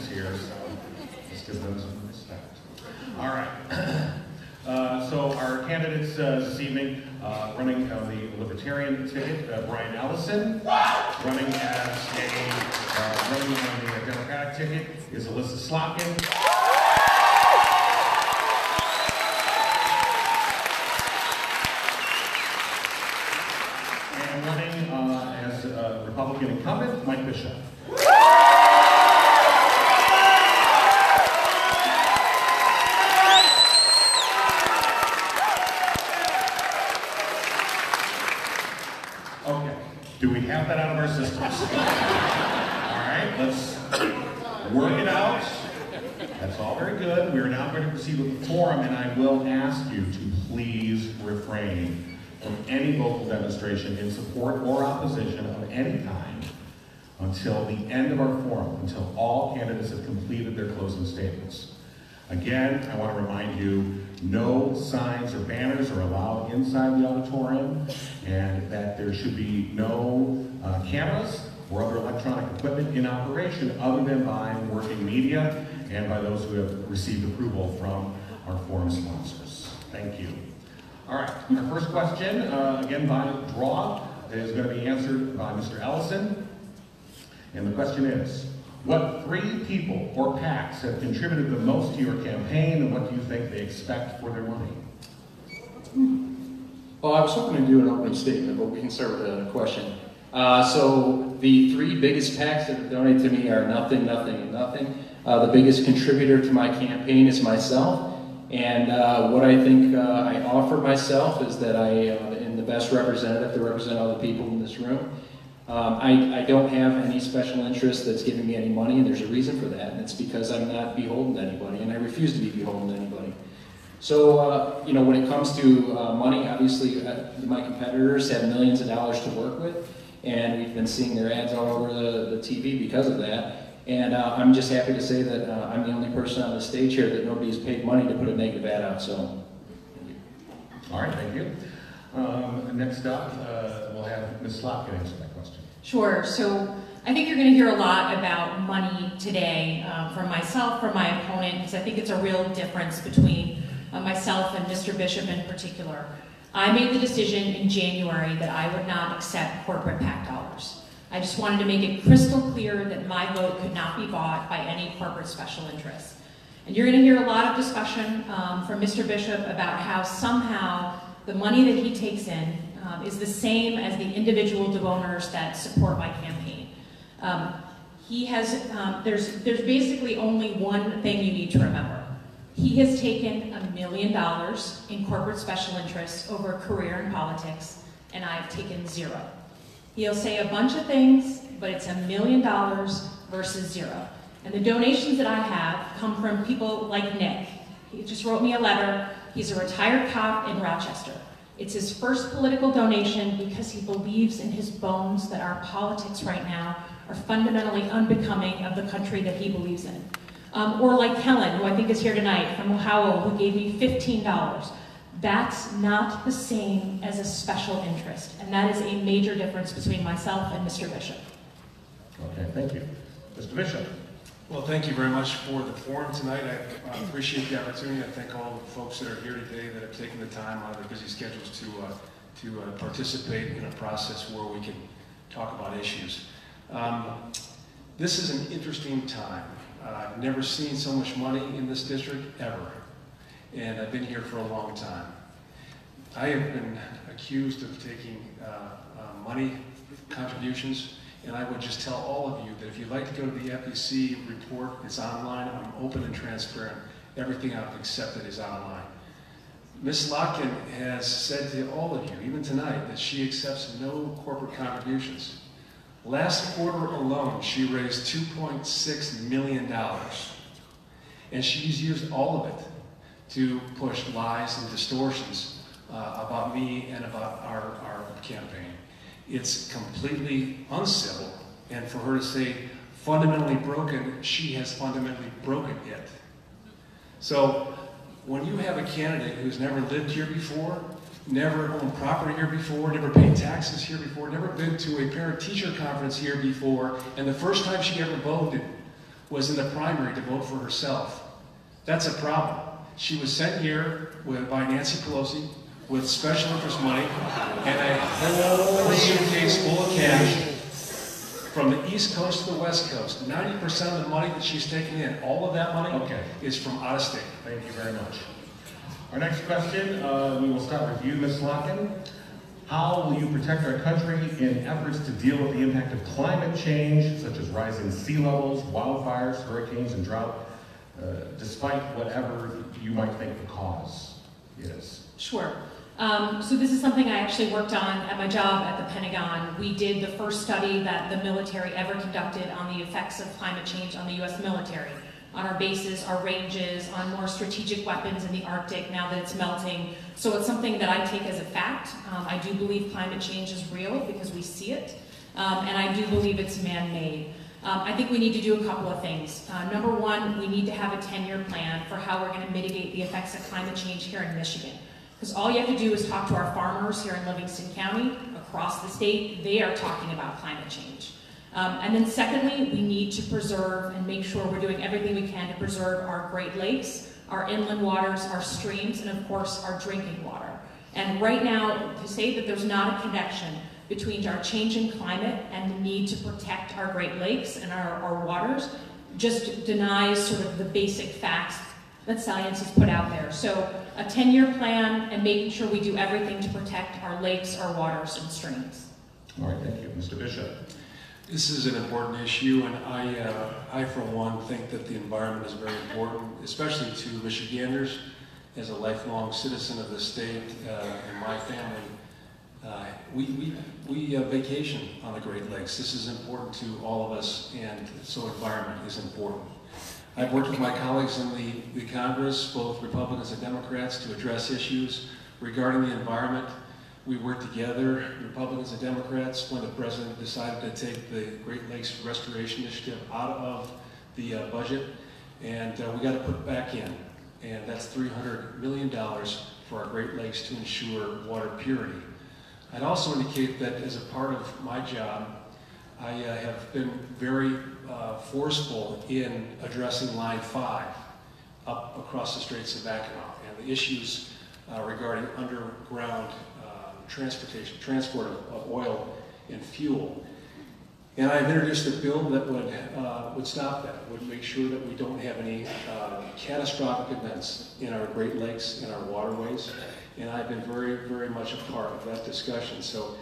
candidates here, so let's give them some respect. All right. So our candidates this evening, running on the Libertarian ticket, Brian Ellison. Running as running on the Democratic ticket is Elissa Slotkin. And running as Republican incumbent, Mike Bishop. Okay, do we have that out of our systems? All right, let's work it out. That's all very good. We're now going to proceed with the forum, and I will ask you to please refrain from any vocal demonstration in support or opposition of any kind until the end of our forum, until all candidates have completed their closing statements. Again, I want to remind you, no signs or banners are allowed inside the auditorium, and that there should be no cameras or other electronic equipment in operation other than by working media and by those who have received approval from our forum sponsors. Thank you. All right, our first question, again by draw, is going to be answered by Mr. Ellison. And the question is, what 3 people or PACs have contributed the most to your campaign, and what do you think they expect for their money? Well, I was hoping to do an opening statement, but we can start with a question. So the 3 biggest PACs that have donated to me are nothing, nothing, and nothing. The biggest contributor to my campaign is myself. And what I think I offer myself is that I am the best representative to represent all the people in this room. I don't have any special interest that's giving me any money, and there's a reason for that, and it's because I'm not beholden to anybody, and I refuse to be beholden to anybody. So, you know, when it comes to money, obviously my competitors have millions of dollars to work with, and we've been seeing their ads all over the TV because of that. And I'm just happy to say that I'm the only person on the stage here that nobody's paid money to put a negative ad out, so thank you. All right, thank you. Next up, we'll have Ms. Slotkin answer that question. Sure, so I think you're going to hear a lot about money today from myself, from my opponent, because I think it's a real difference between myself and Mr. Bishop in particular. I made the decision in January that I would not accept corporate PAC dollars. I just wanted to make it crystal clear that my vote could not be bought by any corporate special interests. And you're going to hear a lot of discussion from Mr. Bishop about how somehow the money that he takes in is the same as the individual donors that support my campaign. There's basically only one thing you need to remember. He has taken $1 million in corporate special interests over a career in politics, and I've taken 0. He'll say a bunch of things, but it's $1 million versus 0. And the donations that I have come from people like Nick. He just wrote me a letter. He's a retired cop in Rochester. It's his first political donation because he believes in his bones that our politics right now are fundamentally unbecoming of the country that he believes in. Or like Helen, who I think is here tonight, from Howell, who gave me $15. That's not the same as a special interest, and that is a major difference between myself and Mr. Bishop. Okay, thank you. Mr. Bishop. Well, thank you very much for the forum tonight. I appreciate the opportunity. I thank all the folks that are here today that have taken the time out of their busy schedules to participate in a process where we can talk about issues. This is an interesting time. I've never seen so much money in this district, ever. And I've been here for a long time. I have been accused of taking money contributions, and I would just tell all of you that if you'd like to go to the FEC report, it's online. I'm open and transparent. Everything I've accepted is online. Ms. Slotkin has said to all of you, even tonight, that she accepts no corporate contributions. Last quarter alone, she raised $2.6 million, and she's used all of it to push lies and distortions about me and about our campaign. It's completely uncivil, and for her to say fundamentally broken, she has fundamentally broken it. So when you have a candidate who's never lived here before, never owned property here before, never paid taxes here before, never been to a parent-teacher conference here before, and the first time she ever voted was in the primary to vote for herself. That's a problem. She was sent here by Nancy Pelosi with special interest money and a whole suitcase full of cash from the East Coast to the West Coast. 90% of the money that she's taking in, all of that money is from out of state. Thank you very much. Our next question, we will start with you, Ms. Slotkin. How will you protect our country in efforts to deal with the impact of climate change, such as rising sea levels, wildfires, hurricanes, and drought, despite whatever you might think the cause is? Sure. So this is something I actually worked on at my job at the Pentagon. We did the first study that the military ever conducted on the effects of climate change on the U.S. military, on our bases, our ranges, on more strategic weapons in the Arctic now that it's melting. So it's something that I take as a fact. I do believe climate change is real because we see it, and I do believe it's man-made. I think we need to do a couple of things. Number one, we need to have a 10-year plan for how we're going to mitigate the effects of climate change here in Michigan. Because all you have to do is talk to our farmers here in Livingston County, across the state, they are talking about climate change. And then secondly, we need to preserve and make sure we're doing everything we can to preserve our Great Lakes, our inland waters, our streams, and of course our drinking water. And right now, to say that there's not a connection between our changing climate and the need to protect our Great Lakes and our waters just denies sort of the basic facts that science has put out there. So a 10-year plan and making sure we do everything to protect our lakes, our waters, and streams. All right, thank you. Mr. Bishop. This is an important issue, and I for one, think that the environment is very important, especially to Michiganders. As a lifelong citizen of the state and my family, we vacation on the Great Lakes. This is important to all of us, and so environment is important. I've worked with my colleagues in the Congress, both Republicans and Democrats, to address issues regarding the environment. We worked together, Republicans and Democrats, when the President decided to take the Great Lakes Restoration Initiative out of the budget, and we got to put it back in. And that's $300 million for our Great Lakes to ensure water purity. I'd also indicate that as a part of my job, I have been very forceful in addressing Line 5 up across the Straits of Mackinac and the issues regarding underground transport of oil and fuel. And I've introduced a bill that would stop that, would make sure that we don't have any catastrophic events in our Great Lakes, in our waterways. And I've been very, very much a part of that discussion. So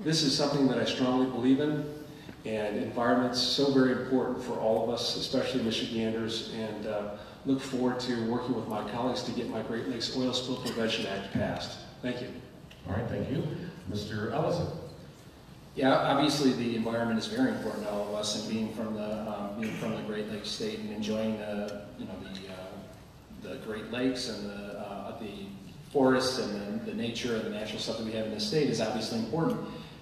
this is something that I strongly believe in, and environment's so very important for all of us, especially Michiganders, and look forward to working with my colleagues to get my Great Lakes Oil Spill Prevention Act passed. Thank you. All right, thank you. Mr. Ellison. Yeah, obviously the environment is very important to all of us, and being from the Great Lakes state and enjoying the Great Lakes and the forests and the nature and the natural stuff that we have in the state is obviously important.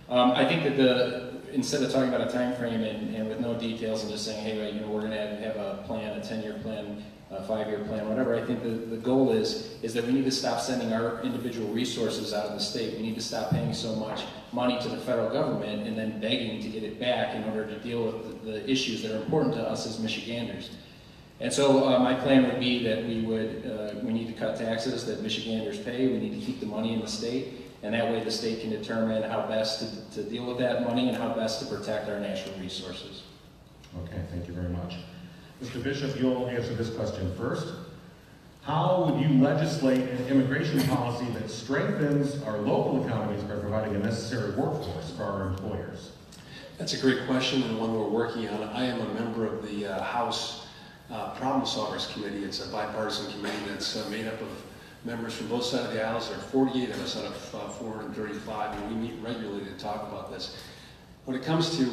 I think that instead of talking about a time frame and with no details and just saying, hey, we're going to have a plan, a 10-year plan, a 5-year plan, whatever, I think the goal is that we need to stop sending our individual resources out of the state. We need to stop paying so much money to the federal government and then begging to get it back in order to deal with the issues that are important to us as Michiganders. And so my plan would be that we need to cut taxes that Michiganders pay. We need to keep the money in the state, and that way the state can determine how best to deal with that money and how best to protect our natural resources. Okay, thank you very much. Mr. Bishop, you'll answer this question first. How would you legislate an immigration policy that strengthens our local economies by providing a necessary workforce for our employers? That's a great question, and one we're working on. I am a member of the House Problem Solvers Committee. It's a bipartisan committee that's made up of members from both sides of the aisles. There are 48 of us out of 435, and we meet regularly to talk about this. When it comes to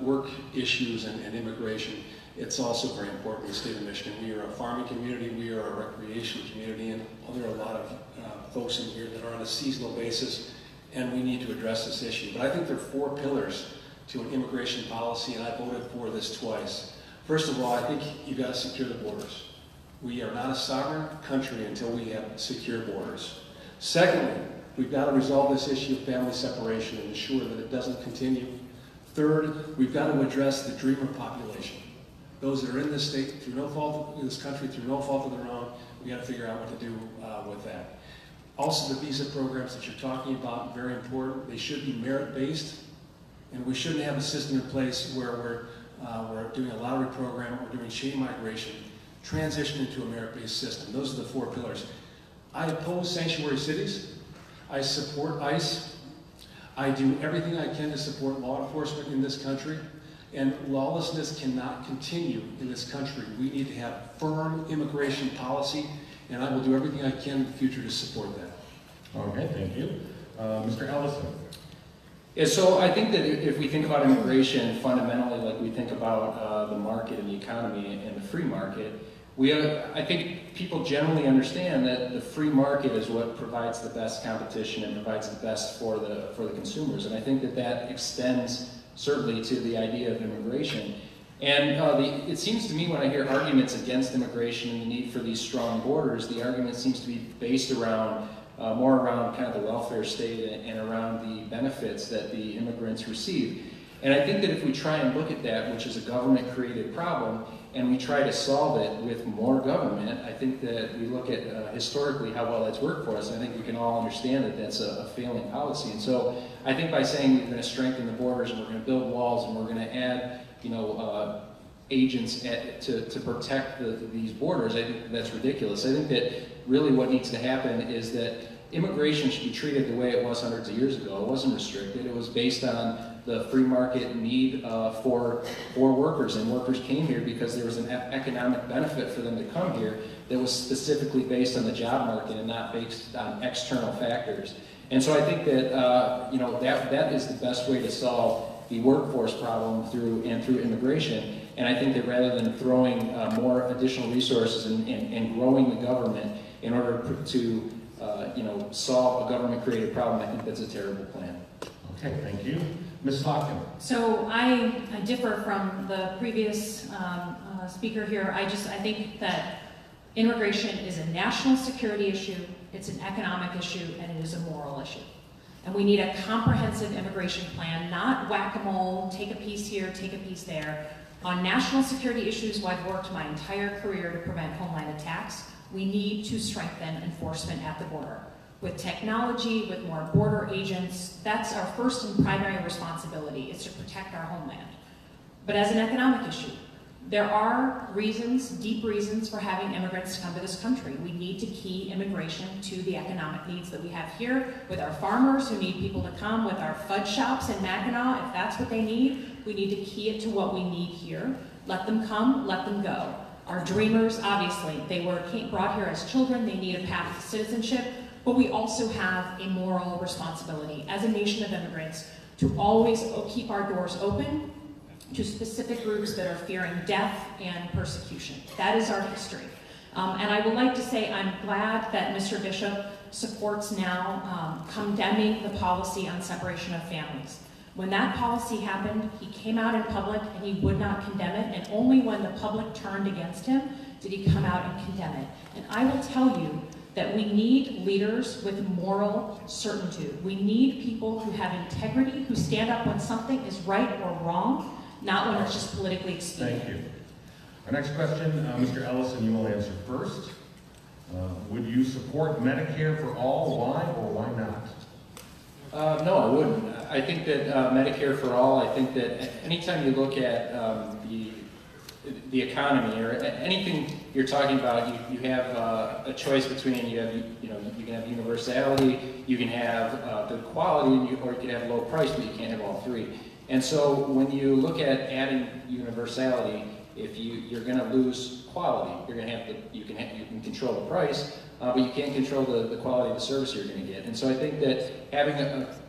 work issues and immigration, it's also very important in the state of Michigan. We are a farming community, we are a recreation community, and there are a lot of folks in here that are on a seasonal basis, and we need to address this issue. But I think there are 4 pillars to an immigration policy, and I voted for this twice. First of all, I think you've got to secure the borders. We are not a sovereign country until we have secure borders. Secondly, we've got to resolve this issue of family separation and ensure that it doesn't continue. Third, we've got to address the dreamer population. those that are in this state through no fault in this country, through no fault of their own. We got to figure out what to do with that. Also, the visa programs that you're talking about, very important. They should be merit-based, and we shouldn't have a system in place where we're doing a lottery program, we're doing chain migration, transition into a merit-based system. Those are the 4 pillars. I oppose sanctuary cities. I support ICE. I do everything I can to support law enforcement in this country. And lawlessness cannot continue in this country. We need to have firm immigration policy, and I will do everything I can in the future to support that. Okay, thank you. Mr. Ellison. Yeah, so I think that if we think about immigration fundamentally like we think about the market and the economy and the free market, I think people generally understand that the free market is what provides the best competition and provides the best for the consumers. And I think that extends certainly to the idea of immigration. And it seems to me when I hear arguments against immigration and the need for these strong borders, the argument seems to be based around more around kind of the welfare state and around the benefits that the immigrants receive. And I think that if we try and look at that, which is a government-created problem, and we try to solve it with more government, I think that we look at historically how well that's worked for us. I think we can all understand that that's a failing policy. And so I think by saying we're going to strengthen the borders and we're going to build walls and we're going to add, agents to protect these borders, I think that's ridiculous. I think that really what needs to happen is that immigration should be treated the way it was hundreds of years ago. It wasn't restricted. It was based on the free market need for workers, and workers came here because there was an economic benefit for them to come here that was specifically based on the job market and not based on external factors. And so I think that that is the best way to solve the workforce problem through immigration. And I think that rather than throwing more additional resources and growing the government in order to solve a government-created problem, I think that's a terrible plan. Okay, thank you. Ms. Slotkin. So I differ from the previous speaker here. I think that immigration is a national security issue, it's an economic issue, and it is a moral issue. And we need a comprehensive immigration plan, not whack-a-mole, take a piece here, take a piece there. On national security issues, where I've worked my entire career to prevent homeland attacks, we need to strengthen enforcement at the border. With technology, with more border agents, that's our first and primary responsibility, is to protect our homeland. But as an economic issue, there are reasons, deep reasons, for having immigrants come to this country. We need to key immigration to the economic needs that we have here, with our farmers who need people to come, with our fudge shops in Mackinac, if that's what they need, we need to key it to what we need here. Let them come, let them go. Our dreamers, obviously, they were brought here as children, they need a path to citizenship, but we also have a moral responsibility as a nation of immigrants to always keep our doors open to specific groups that are fearing death and persecution. That is our history. And I would like to say I'm glad that Mr. Bishop supports now condemning the policy on separation of families. When that policy happened, he came out in public and he would not condemn it, and only when the public turned against him did he come out and condemn it. And I will tell you that we need leaders with moral certitude. We need people who have integrity, who stand up when something is right or wrong, not when it's just politically expedient. Thank you. Our next question, Mr. Ellison, you will answer first. Would you support Medicare for all? Why or why not? No, I wouldn't. I think that Medicare for all, I think that anytime you look at the economy or anything you're talking about, you have a choice between, you can have universality, you can have good quality, or you can have low price, but you can't have all three. And so when you look at adding universality, if you're going to lose quality, you're going to have you can control the price, but you can't control the quality of the service you're going to get. And so I think that having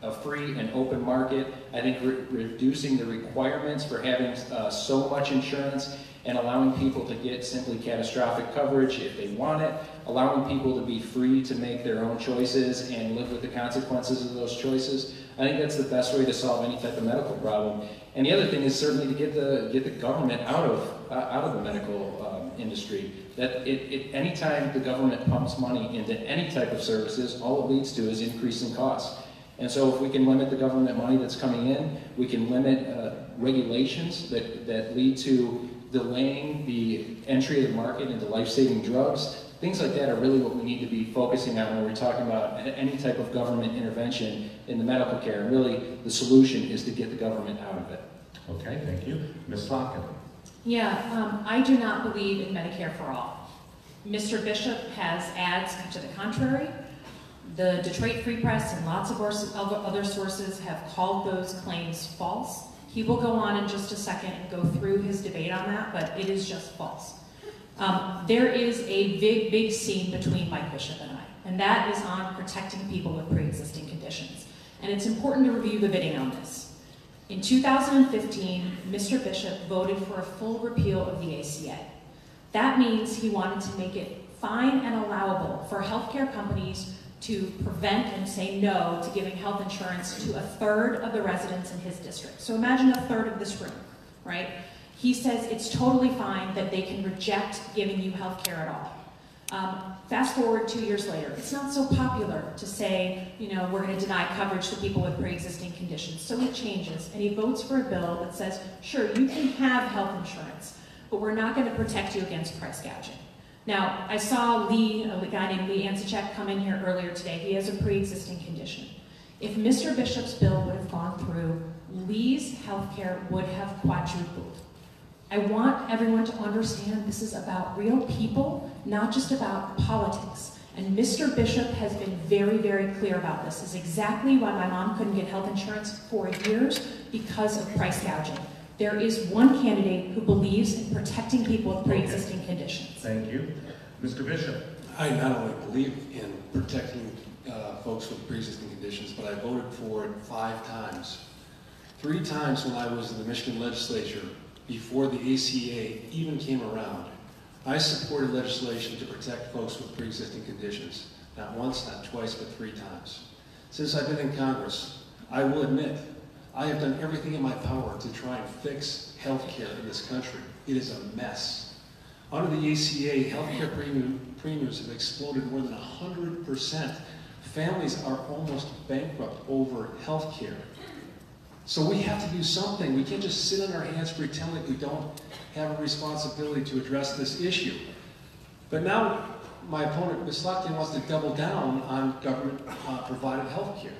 a free and open market, I think reducing the requirements for having so much insurance and allowing people to get simply catastrophic coverage if they want it, allowing people to be free to make their own choices and live with the consequences of those choices, I think that's the best way to solve any type of medical problem. And the other thing is certainly to get the government out of the medical industry. That anytime the government pumps money into any type of services, all it leads to is increasing costs. And so if we can limit the government money that's coming in, we can limit regulations that lead to delaying the entry of the market into life-saving drugs. Things like that are really what we need to be focusing on when we're talking about any type of government intervention in the medical care. And really, the solution is to get the government out of it. Okay, thank you. Ms. Slotkin. Yeah, I do not believe in Medicare for all. Mr. Bishop has ads to the contrary. The Detroit Free Press and lots of other sources have called those claims false. He will go on in just a second and go through his debate on that, but it is just false. There is a big scene between Mike Bishop and I, and that is on protecting people with pre-existing conditions. And it's important to review the bidding on this. In 2015, Mr. Bishop voted for a full repeal of the ACA. That means he wanted to make it fine and allowable for healthcare companies to prevent and say no to giving health insurance to a third of the residents in his district. So imagine a third of this room, right? He says it's totally fine that they can reject giving you health care at all. Fast forward 2 years later, it's not so popular to say, you know, we're going to deny coverage to people with pre-existing conditions. So he changes, and he votes for a bill that says, sure, you can have health insurance, but we're not going to protect you against price gouging. Now, I saw Lee, a guy named Lee Ansichek, come in here earlier today. He has a pre-existing condition. If Mr. Bishop's bill would have gone through, Lee's health care would have quadrupled. I want everyone to understand this is about real people, not just about politics. And Mr. Bishop has been very clear about this. This is exactly why my mom couldn't get health insurance for years, because of price gouging. There is one candidate who believes in protecting people with pre-existing conditions. Thank you. Mr. Bishop. I not only believe in protecting folks with pre-existing conditions, but I voted for it 5 times. 3 times when I was in the Michigan legislature, before the ACA even came around, I supported legislation to protect folks with pre-existing conditions. Not once, not twice, but 3 times. Since I've been in Congress, I will admit, I have done everything in my power to try and fix health care in this country. It is a mess. Under the ACA, health care premiums have exploded more than 100%. Families are almost bankrupt over health care. So we have to do something. We can't just sit on our hands pretend like we don't have a responsibility to address this issue. But now my opponent, Ms. Slotkin, wants to double down on government-provided health care.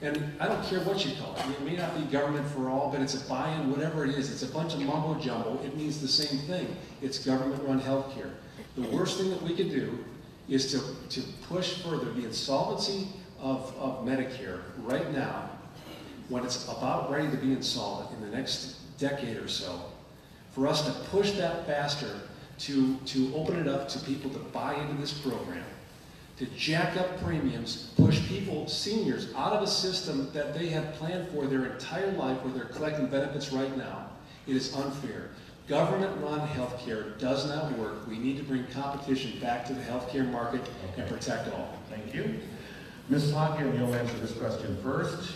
And I don't care what you call it. It may not be government for all, but it's a buy-in, whatever it is. It's a bunch of mumbo-jumbo. It means the same thing. It's government-run health care. The worst thing that we could do is to push further the insolvency of Medicare right now, when it's about ready to be insolvent in the next decade or so, for us to push that faster, to open it up to people to buy into this program, to jack up premiums, push people, seniors, out of a system that they have planned for their entire life where they're collecting benefits right now. It is unfair. Government-run healthcare does not work. We need to bring competition back to the healthcare market and protect all. Thank you. Ms. Slotkin, you'll answer this question first.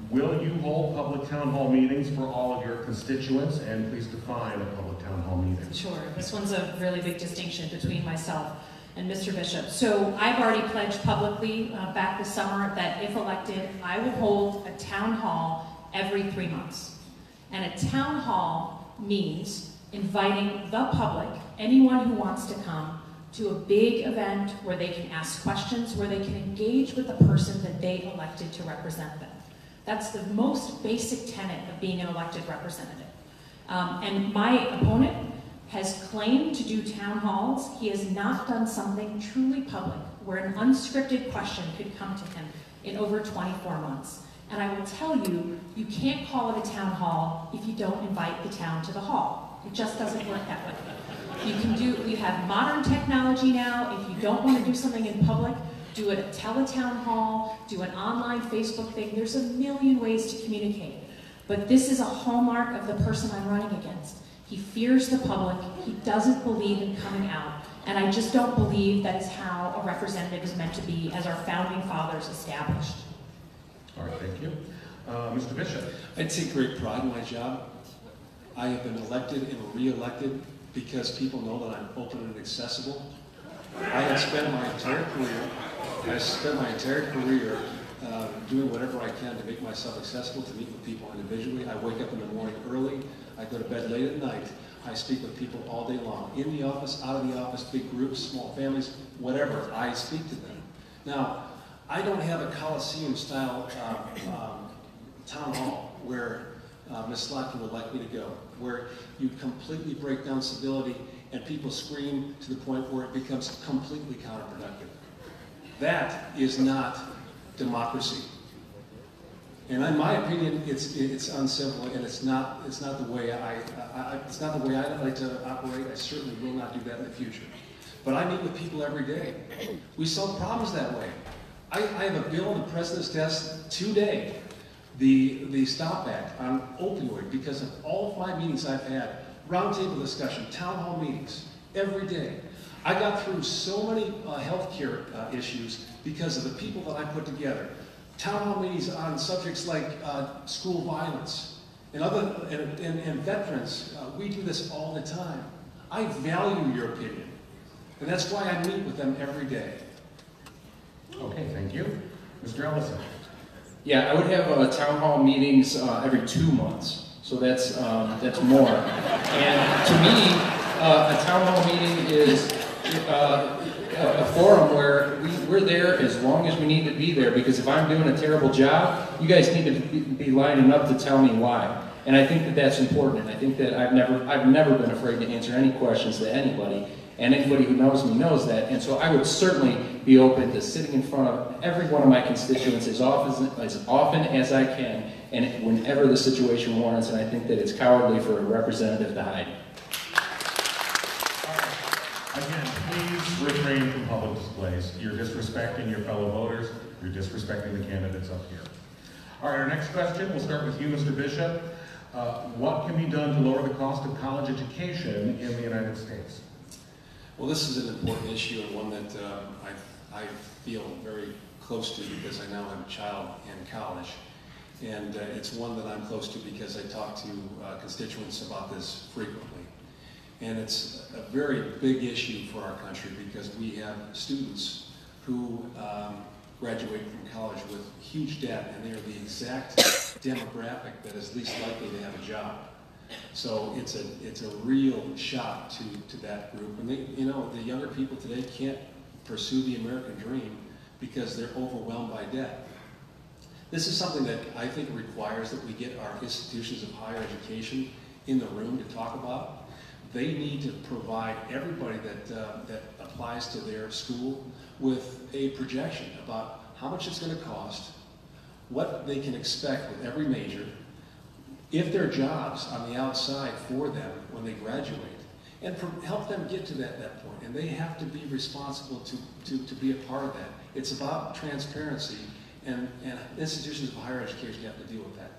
Will you hold public town hall meetings for all of your constituents? And please define a public town hall meeting. Sure. This one's a really big distinction between myself and Mr. Bishop. So I've already pledged publicly back this summer that if elected, I would hold a town hall every 3 months. And a town hall means inviting the public, anyone who wants to come, to a big event where they can ask questions, where they can engage with the person that they elected to represent them. That's the most basic tenet of being an elected representative. And my opponent has claimed to do town halls. He has not done something truly public where an unscripted question could come to him in over 24 months. And I will tell you, you can't call it a town hall if you don't invite the town to the hall. It just doesn't work that way. We have modern technology now. If you don't want to do something in public, do it at teletown hall, do an online Facebook thing. There's a million ways to communicate. But this is a hallmark of the person I'm running against. He fears the public. He doesn't believe in coming out. And I just don't believe that is how a representative is meant to be, as our founding fathers established. All right, thank you. Mr. Bishop. I take great pride in my job. I have been elected and re-elected because people know that I'm open and accessible. I have spent my entire career doing whatever I can to make myself accessible, to meet with people individually. I wake up in the morning early. I go to bed late at night. I speak with people all day long, in the office, out of the office, big groups, small families, whatever. I speak to them. Now, I don't have a Coliseum-style town hall where Ms. Slotkin would like me to go, where you completely break down civility and people scream to the point where it becomes completely counterproductive. That is not democracy. And in my opinion, it's uncivil, and it's not the way I'd like to operate. I certainly will not do that in the future. But I meet with people every day. We solve problems that way. I have a bill on the President's desk today, the Stop Act on opioid, because of all of my meetings I've had, roundtable discussion, town hall meetings, every day. I got through so many healthcare issues because of the people that I put together. Town hall meetings on subjects like school violence and veterans. We do this all the time. I value your opinion, and that's why I meet with them every day. Okay, thank you. Mr. Ellison. Yeah, I would have town hall meetings every 2 months, so that's more. And to me, a town hall meeting is a forum where we're there as long as we need to be there, because if I'm doing a terrible job, you guys need to be lining up to tell me why. And I think that that's important, and I think that I've never been afraid to answer any questions to anybody, and anybody who knows me knows that. And so I would certainly be open to sitting in front of every one of my constituents as often as I can, and whenever the situation warrants, and I think that it's cowardly for a representative to hide. Again, please refrain from public displays. You're disrespecting your fellow voters. You're disrespecting the candidates up here. All right, our next question, we'll start with you, Mr. Bishop. What can be done to lower the cost of college education in the United States? Well, this is an important issue, and one that I feel very close to because I now have a child in college. And it's one that I'm close to because I talk to constituents about this frequently. And it's a very big issue for our country because we have students who graduate from college with huge debt, and they are the exact demographic that is least likely to have a job. So it's a real shock to that group. And the younger people today can't pursue the American dream because they're overwhelmed by debt. This is something that I think requires that we get our institutions of higher education in the room to talk about. They need to provide everybody that applies to their school with a projection about how much it's going to cost, what they can expect with every major, if there are jobs on the outside for them when they graduate, and help them get to that point. And they have to be responsible to be a part of that. It's about transparency, and institutions of higher education have to deal with that.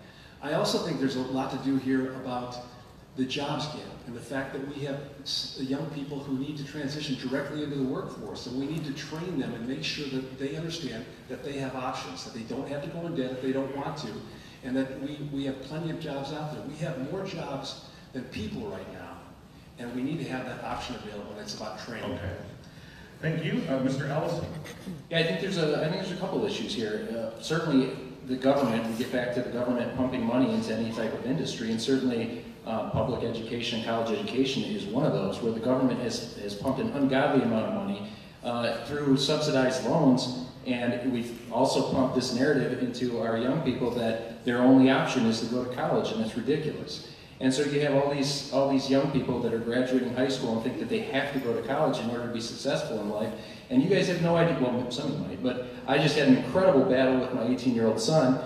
I also think there's a lot to do here about the jobs gap and the fact that we have young people who need to transition directly into the workforce, and we need to train them and make sure that they understand that they have options, that they don't have to go in debt if they don't want to, and that we have plenty of jobs out there. We have more jobs than people right now, and we need to have that option available, and it's about training. Okay. Thank you. Mr. Ellison. Yeah, I think there's a couple issues here. Certainly the government, we get back to the government pumping money into any type of industry, and certainly public education, college education is one of those, where the government has pumped an ungodly amount of money through subsidized loans. And we've also pumped this narrative into our young people that their only option is to go to college, and it's ridiculous. And so you have all these young people that are graduating high school and think that they have to go to college in order to be successful in life. And you guys have no idea, well, some of you might, but I just had an incredible battle with my 18-year-old son.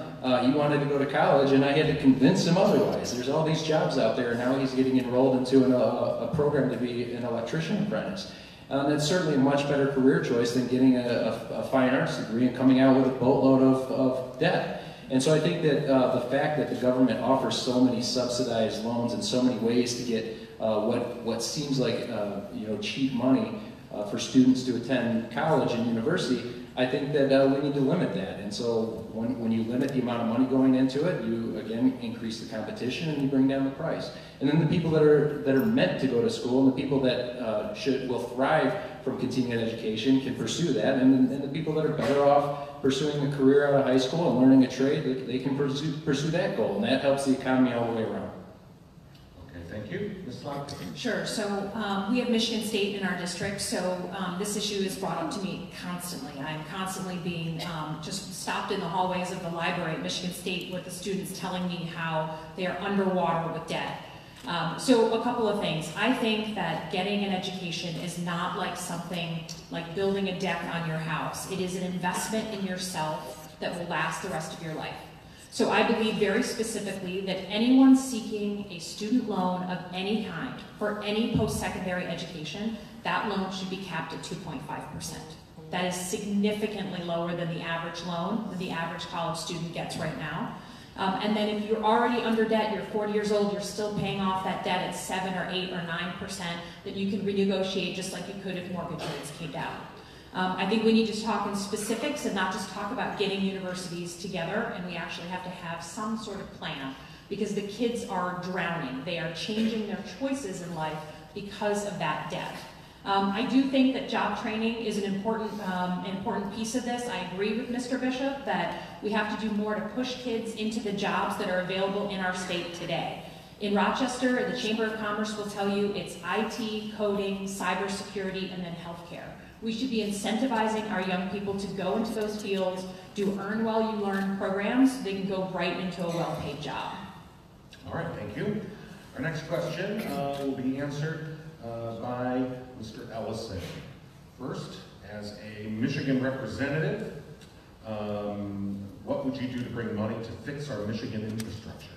He wanted to go to college, and I had to convince him otherwise. There's all these jobs out there, and now he's getting enrolled into a program to be an electrician apprentice. That's certainly a much better career choice than getting a fine arts degree and coming out with a boatload of debt. And so I think that the fact that the government offers so many subsidized loans and so many ways to get what seems like cheap money for students to attend college and university, I think that we need to limit that. And so when you limit the amount of money going into it, you again increase the competition and you bring down the price. And then the people that are meant to go to school and the people that will thrive from continuing education can pursue that, and the people that are better off pursuing a career out of high school and learning a trade, they can pursue that goal, and that helps the economy all the way around. Thank you. Ms. Slotkin. Sure. So we have Michigan State in our district, so this issue is brought up to me constantly. I'm constantly being just stopped in the hallways of the library at Michigan State with the students telling me how they are underwater with debt. So a couple of things. I think that getting an education is not like something like building a deck on your house. It is an investment in yourself that will last the rest of your life. So I believe very specifically that anyone seeking a student loan of any kind for any post-secondary education, that loan should be capped at 2.5%. That is significantly lower than the average loan that the average college student gets right now. And then if you're already under debt, you're 40 years old, you're still paying off that debt at 7 or 8 or 9%, that you can renegotiate just like you could if mortgage rates came down. I think we need to talk in specifics and not just talk about getting universities together, and we actually have to have some sort of plan because the kids are drowning. They are changing their choices in life because of that debt. I do think that job training is an important piece of this. I agree with Mr. Bishop that we have to do more to push kids into the jobs that are available in our state today. In Rochester, the Chamber of Commerce will tell you it's IT, coding, cybersecurity, and then healthcare. We should be incentivizing our young people to go into those fields, do earn while you learn programs, so they can go right into a well-paid job. All right, thank you. Our next question will be answered by Mr. Ellison. First, as a Michigan representative, what would you do to bring money to fix our Michigan infrastructure?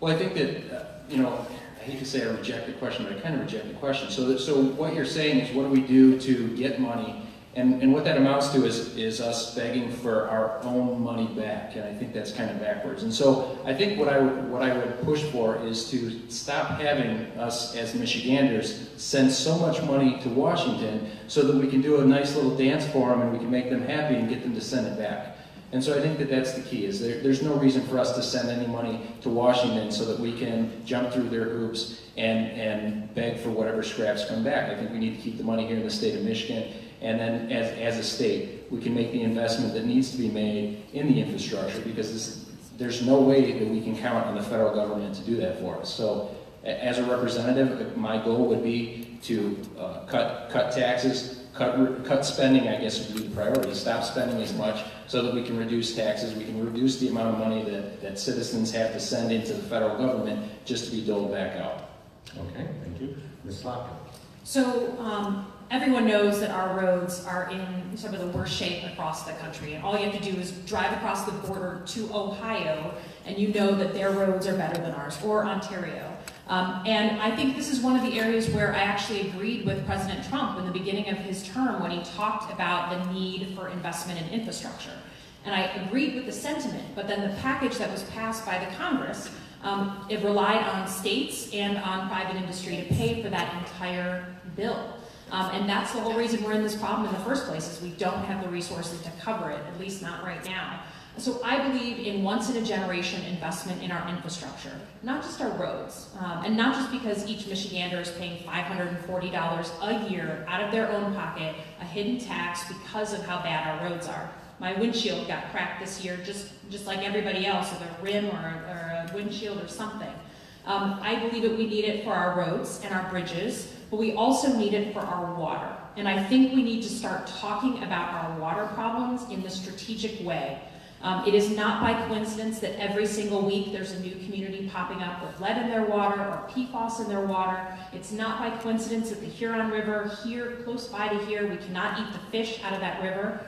Well, I think that, I hate to say I reject the question, but I kind of reject the question. So what you're saying is what do we do to get money? And what that amounts to is us begging for our own money back, and I think that's kind of backwards. And so I think what I would push for is to stop having us as Michiganders send so much money to Washington so that we can do a nice little dance for them and we can make them happy and get them to send it back. And so I think that that's the key, is there's no reason for us to send any money to Washington so that we can jump through their hoops and beg for whatever scraps come back. I think we need to keep the money here in the state of Michigan, and then as a state, we can make the investment that needs to be made in the infrastructure, because there's no way that we can count on the federal government to do that for us. So as a representative, my goal would be to cut taxes, cut spending, I guess would be the priority. Stop spending as much so that we can reduce taxes, we can reduce the amount of money that citizens have to send into the federal government just to be doled back out. Okay, thank you. Ms. Slotkin. So everyone knows that our roads are in some of the worst shape across the country, and all you have to do is drive across the border to Ohio and you know that their roads are better than ours, or Ontario. And I think this is one of the areas where I actually agreed with President Trump in the beginning of his term when he talked about the need for investment in infrastructure. And I agreed with the sentiment, but then the package that was passed by the Congress, it relied on states and on private industry to pay for that entire bill. And that's the whole reason we're in this problem in the first place, is we don't have the resources to cover it, at least not right now. So I believe in once-in-a-generation investment in our infrastructure, not just our roads, and not just because each Michigander is paying $540 a year out of their own pocket, a hidden tax because of how bad our roads are. My windshield got cracked this year just like everybody else, with a rim or a windshield or something. I believe that we need it for our roads and our bridges, but we also need it for our water. And I think we need to start talking about our water problems in the strategic way. It is not by coincidence that every single week there's a new community popping up with lead in their water or PFAS in their water. It's not by coincidence that the Huron River here, close by to here, we cannot eat the fish out of that river.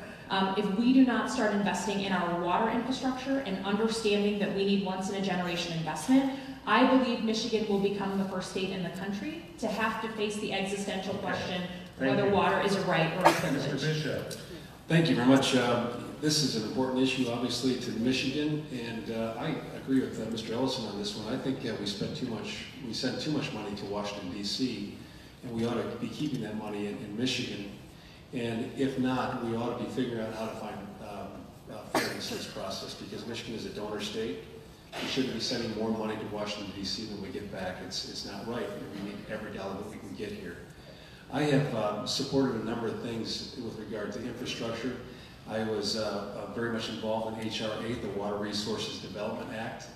If we do not start investing in our water infrastructure and understanding that we need once-in-a-generation investment, I believe Michigan will become the first state in the country to have to face the existential question whether water is a right or a privilege. Mr. Bishop. Thank you very much. This is an important issue, obviously, to Michigan, and I agree with Mr. Ellison on this one. I think we send too much money to Washington, D.C., and we ought to be keeping that money in Michigan. And if not, we ought to be figuring out how to find fairness in this process, because Michigan is a donor state. We shouldn't be sending more money to Washington, D.C. than we get back. It's not right. We need every dollar that we can get here. I have supported a number of things with regard to infrastructure. I was very much involved in H.R. 8, the Water Resources Development Act,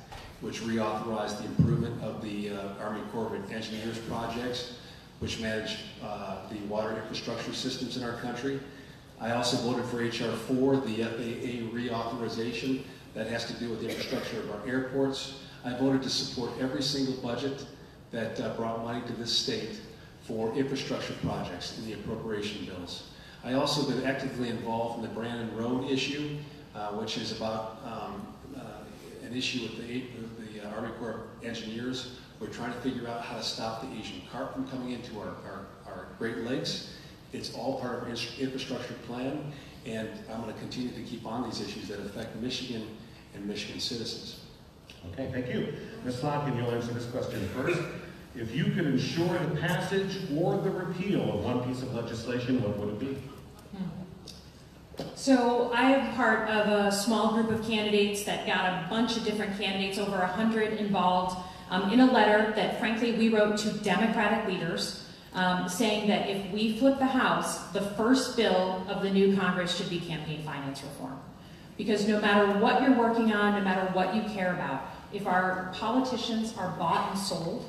which reauthorized the improvement of the Army Corps of Engineers projects, which manage the water infrastructure systems in our country. I also voted for H.R. 4, the FAA reauthorization that has to do with the infrastructure of our airports. I voted to support every single budget that brought money to this state for infrastructure projects in the appropriation bills. I also been actively involved in the Brandon Road issue, which is about an issue with the Army Corps of Engineers. We're trying to figure out how to stop the Asian carp from coming into our Great Lakes. It's all part of our infrastructure plan, and I'm going to continue to keep on these issues that affect Michigan and Michigan citizens. Okay, thank you. Ms. Slotkin, you'll answer this question first. If you could ensure the passage or the repeal of one piece of legislation, what would it be? So I am part of a small group of candidates that got a bunch of different candidates, over 100 involved, in a letter that frankly we wrote to Democratic leaders saying that if we flip the House, the first bill of the new Congress should be campaign finance reform. Because no matter what you're working on, no matter what you care about, if our politicians are bought and sold,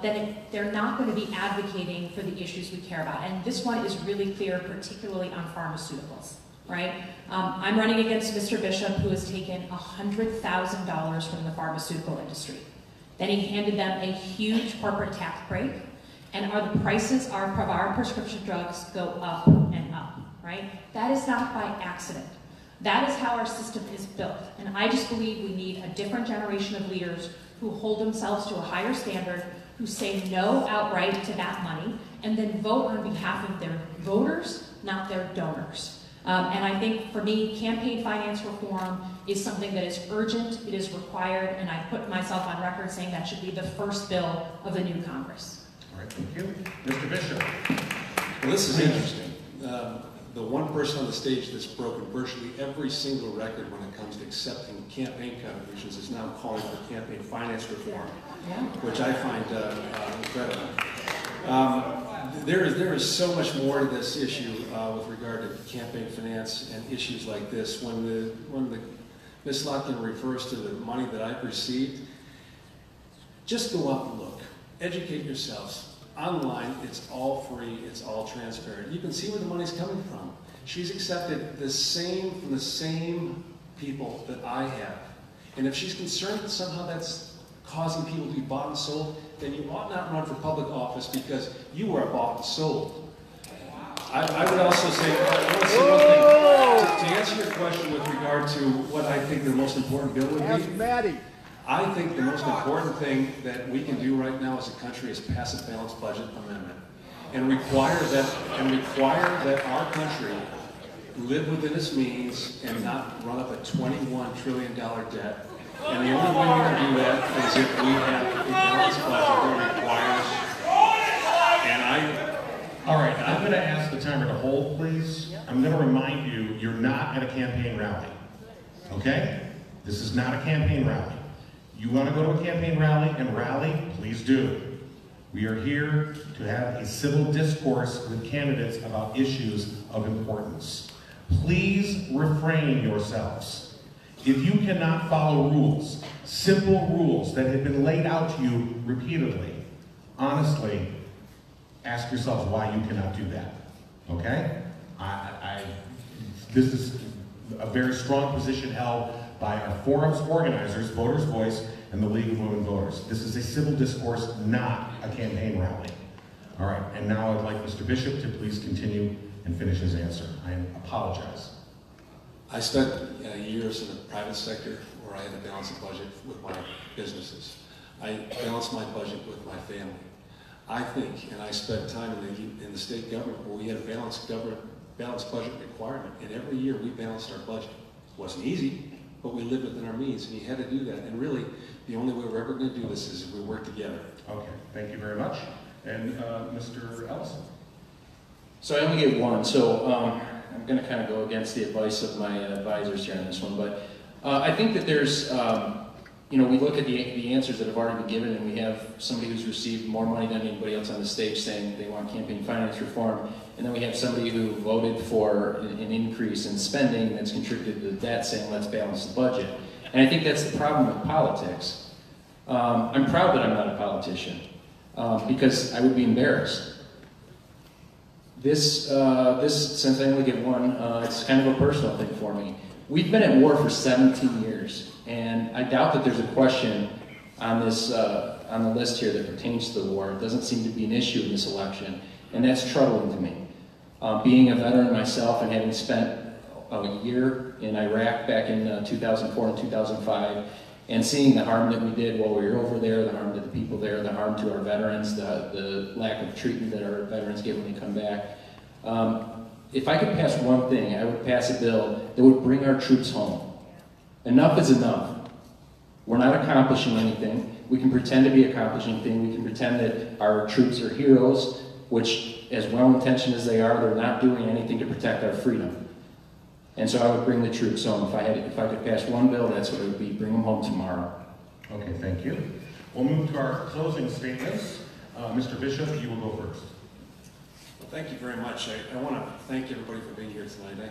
then they're not going to be advocating for the issues we care about. And this one is really clear, particularly on pharmaceuticals, right? I'm running against Mr. Bishop, who has taken $100,000 from the pharmaceutical industry. Then he handed them a huge corporate tax break, and the prices of our prescription drugs go up and up, right? That is not by accident. That is how our system is built. And I just believe we need a different generation of leaders who hold themselves to a higher standard, who say no outright to that money, and then vote on behalf of their voters, not their donors. And I think for me, campaign finance reform is something that is urgent, it is required, and I put myself on record saying that should be the first bill of the new Congress. All right, thank you. Mr. Bishop. Well, this is interesting. The one person on the stage that's broken virtually every single record when it comes to accepting campaign contributions is now calling for campaign finance reform, which I find incredible. There is so much more to this issue with regard to campaign finance and issues like this. When Ms. Slotkin refers to the money that I've received, just go out and look. Educate yourselves. Online, it's all free, it's all transparent. You can see where the money's coming from. She's accepted the same from the same people that I have. And if she's concerned that somehow that's causing people to be bought and sold, then you ought not run for public office because you are bought and sold. I would also say, I want to say one thing. To answer your question with regard to what I think the most important bill would be, I think the most important thing that we can do right now as a country is pass a balanced budget amendment and require that our country live within its means and not run up a $21 trillion debt. And the only way we can do that is if we have a balanced budget that requires, All right, I'm going to ask the timer to hold, please. I'm going to remind you, you're not at a campaign rally, okay? This is not a campaign rally. You want to go to a campaign rally and rally, please do. We are here to have a civil discourse with candidates about issues of importance. Please refrain yourselves. If you cannot follow rules, simple rules that have been laid out to you repeatedly, honestly, ask yourselves why you cannot do that, okay? This is a very strong position held by our forum's organizers, Voters' Voice, and the League of Women Voters. This is a civil discourse, not a campaign rally. All right, and now I'd like Mr. Bishop to please continue and finish his answer. I apologize. I spent years in the private sector where I had to balance a budget with my businesses. I balanced my budget with my family. I think, and I spent time in the state government where we had a balanced budget requirement, and every year we balanced our budget. It wasn't easy, but we lived within our means, and you had to do that. And really, the only way we're ever going to do this is if we work together. Okay, thank you very much. And Mr. Ellison. So I only get one, so I'm going to kind of go against the advice of my advisors here on this one, but I think that there's, we look at the answers that have already been given, and we have somebody who's received more money than anybody else on the stage saying they want campaign finance reform, and then we have somebody who voted for an increase in spending that's contributed to the debt saying let's balance the budget. And I think that's the problem with politics. I'm proud that I'm not a politician because I would be embarrassed. This since I only get one, it's kind of a personal thing for me. We've been at war for 17 years, and I doubt that there's a question on this on the list here that pertains to the war. It doesn't seem to be an issue in this election, and that's troubling to me. Being a veteran myself and having spent a year in Iraq back in 2004 and 2005, and seeing the harm that we did while we were over there, the harm to the people there, the harm to our veterans, the lack of treatment that our veterans get when they come back. If I could pass one thing, I would pass a bill that would bring our troops home. Enough is enough. We're not accomplishing anything. We can pretend to be accomplishing things. We can pretend that our troops are heroes, which, as well-intentioned as they are, they're not doing anything to protect our freedom. And so I would bring the troops home. If I could pass one bill, that's what it would be. Bring them home tomorrow. Okay, thank you. We'll move to our closing statements. Mr. Bishop, you will go first. Well, thank you very much. I want to thank everybody for being here tonight.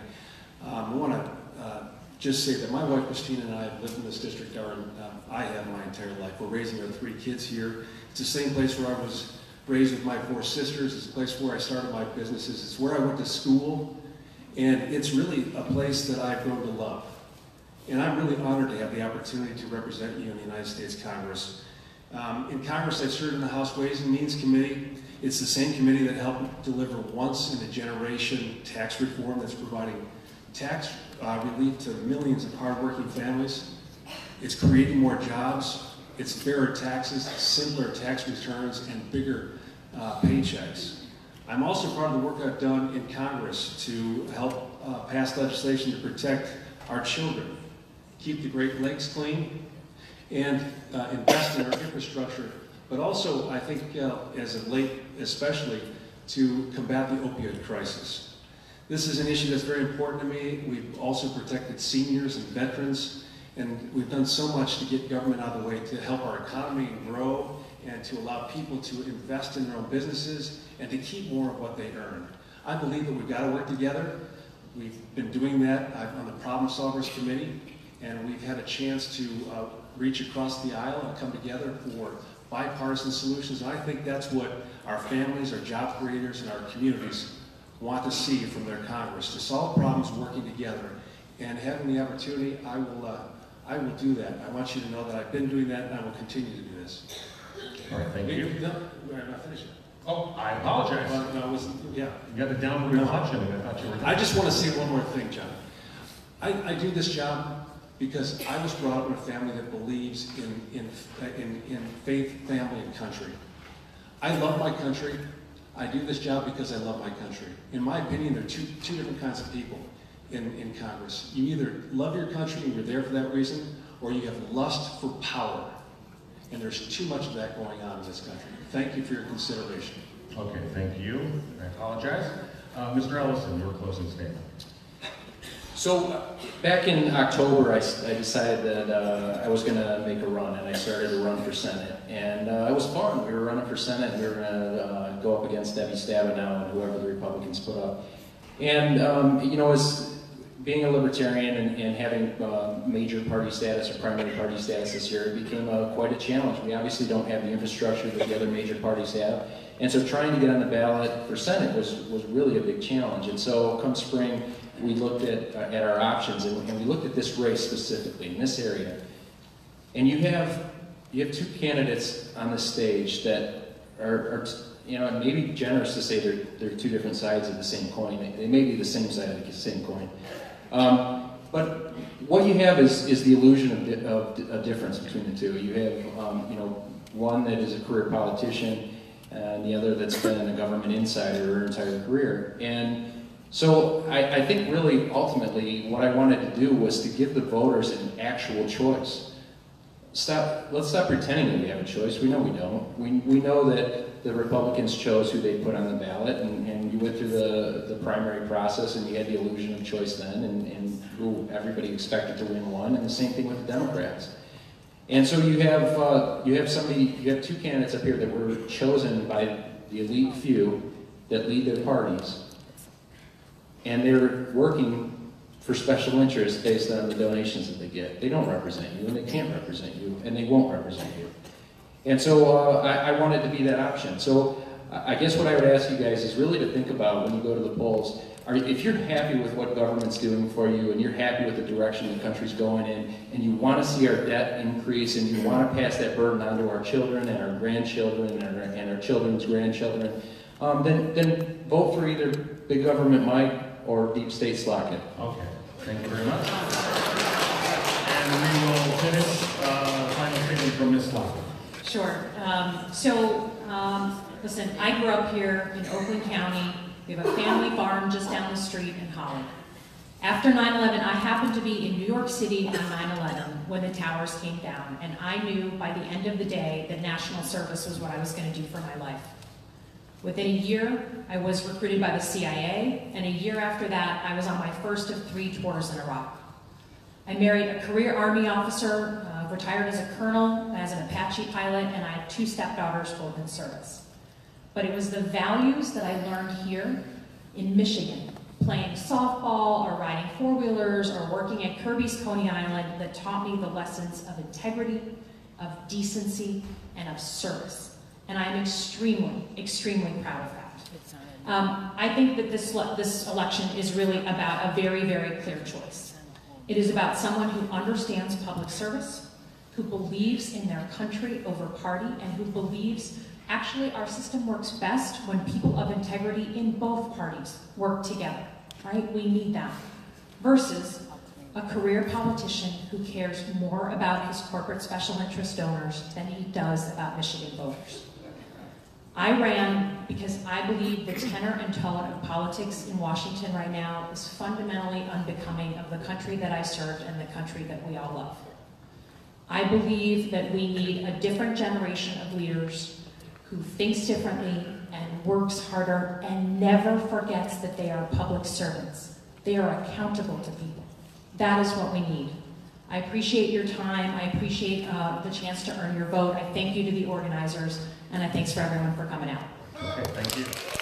I want to just say that my wife Christina and I have lived in this district. I have my entire life. We're raising our 3 kids here. It's the same place where I was raised with my 4 sisters. It's the place where I started my businesses. It's where I went to school. And it's really a place that I've grown to love. And I'm really honored to have the opportunity to represent you in the United States Congress. In Congress, I served in the House Ways and Means Committee. It's the same committee that helped deliver once-in-a-generation tax reform that's providing tax relief to millions of hardworking families. It's creating more jobs. It's fairer taxes, simpler tax returns, and bigger paychecks. I'm also proud of the work I've done in Congress to help pass legislation to protect our children, keep the Great Lakes clean, and invest in our infrastructure, but also, I think, as of late, especially, to combat the opioid crisis. This is an issue that's very important to me. We've also protected seniors and veterans, and we've done so much to get government out of the way to help our economy grow and to allow people to invest in their own businesses and to keep more of what they earn. I believe that we've got to work together. We've been doing that on the Problem Solvers Committee, and we've had a chance to reach across the aisle and come together for bipartisan solutions. And I think that's what our families, our job creators, and our communities want to see from their Congress, to solve problems working together. And having the opportunity, I will do that. I want you to know that I've been doing that, and I will continue to do this. All right, thank you. No, I'm not finished. Oh, I apologize. No, yeah. You got the downward inflection, and I thought you were... I just want to say one more thing, John. I do this job because I was brought up in a family that believes in faith, family, and country. I love my country. I do this job because I love my country. In my opinion, there are two different kinds of people in Congress. You either love your country and you're there for that reason, or you have lust for power. And there's too much of that going on in this country. Thank you for your consideration. Okay, thank you. I apologize. Mr. Ellison, your closing statement. So back in October, I decided that I was going to make a run, and I started to run for Senate. And it was fun. We were running for Senate, and we were going to go up against Debbie Stabenow and whoever the Republicans put up. And, you know, as being a libertarian and having major party status or primary party status this year, it became quite a challenge. We obviously don't have the infrastructure that the other major parties have. And so trying to get on the ballot for Senate was really a big challenge. And so come spring, we looked at our options, and we looked at this race specifically in this area. And you have 2 candidates on the stage that are you know, it may be generous to say they're 2 different sides of the same coin. They may be the same side of the same coin. But what you have is the illusion of a difference between the 2. You have you know, one that is a career politician and the other that's been a government insider her entire career. And so I think really ultimately what I wanted to do was to give the voters an actual choice. Let's stop pretending that we have a choice. We know we don't. We know that the Republicans chose who they put on the ballot, and you went through the primary process, and you had the illusion of choice then, and who everybody expected to win won, and the same thing with the Democrats. And so you have 2 candidates up here that were chosen by the elite few that lead their parties, and they're working for special interests based on the donations that they get. They don't represent you, and they can't represent you, and they won't represent you. And so I wanted to be that option. So I guess what I would ask you guys is really to think about when you go to the polls, if you're happy with what government's doing for you, and you're happy with the direction the country's going in, and you want to see our debt increase, and you want to pass that burden on to our children and our grandchildren and our children's grandchildren, then vote for either big government Mike or deep state Slotkin. Okay, thank you very much. And we will finish final statement from Ms. Slotkin. Sure. Listen, I grew up here in Oakland County. We have a family farm just down the street in Holly. After 9/11, I happened to be in New York City on 9/11 when the towers came down, and I knew by the end of the day that national service was what I was going to do for my life. Within a year, I was recruited by the CIA, and a year after that, I was on my first of 3 tours in Iraq. I married a career Army officer, retired as a colonel, as an Apache pilot, and I had 2 stepdaughters, both in service. But it was the values that I learned here in Michigan, playing softball or riding 4-wheelers or working at Kirby's Coney Island, that taught me the lessons of integrity, of decency, and of service. And I'm extremely, extremely proud of that. I think that this election is really about a very, very clear choice. It is about someone who understands public service, who believes in their country over party, and who believes actually our system works best when people of integrity in both parties work together, right? We need that. Versus a career politician who cares more about his corporate special interest donors than he does about Michigan voters. I ran because I believe the tenor and tone of politics in Washington right now is fundamentally unbecoming of the country that I served and the country that we all love. I believe that we need a different generation of leaders who thinks differently and works harder and never forgets that they are public servants. They are accountable to people. That is what we need. I appreciate your time. I appreciate the chance to earn your vote. I thank you to the organizers, and I thanks for everyone for coming out. Okay, thank you.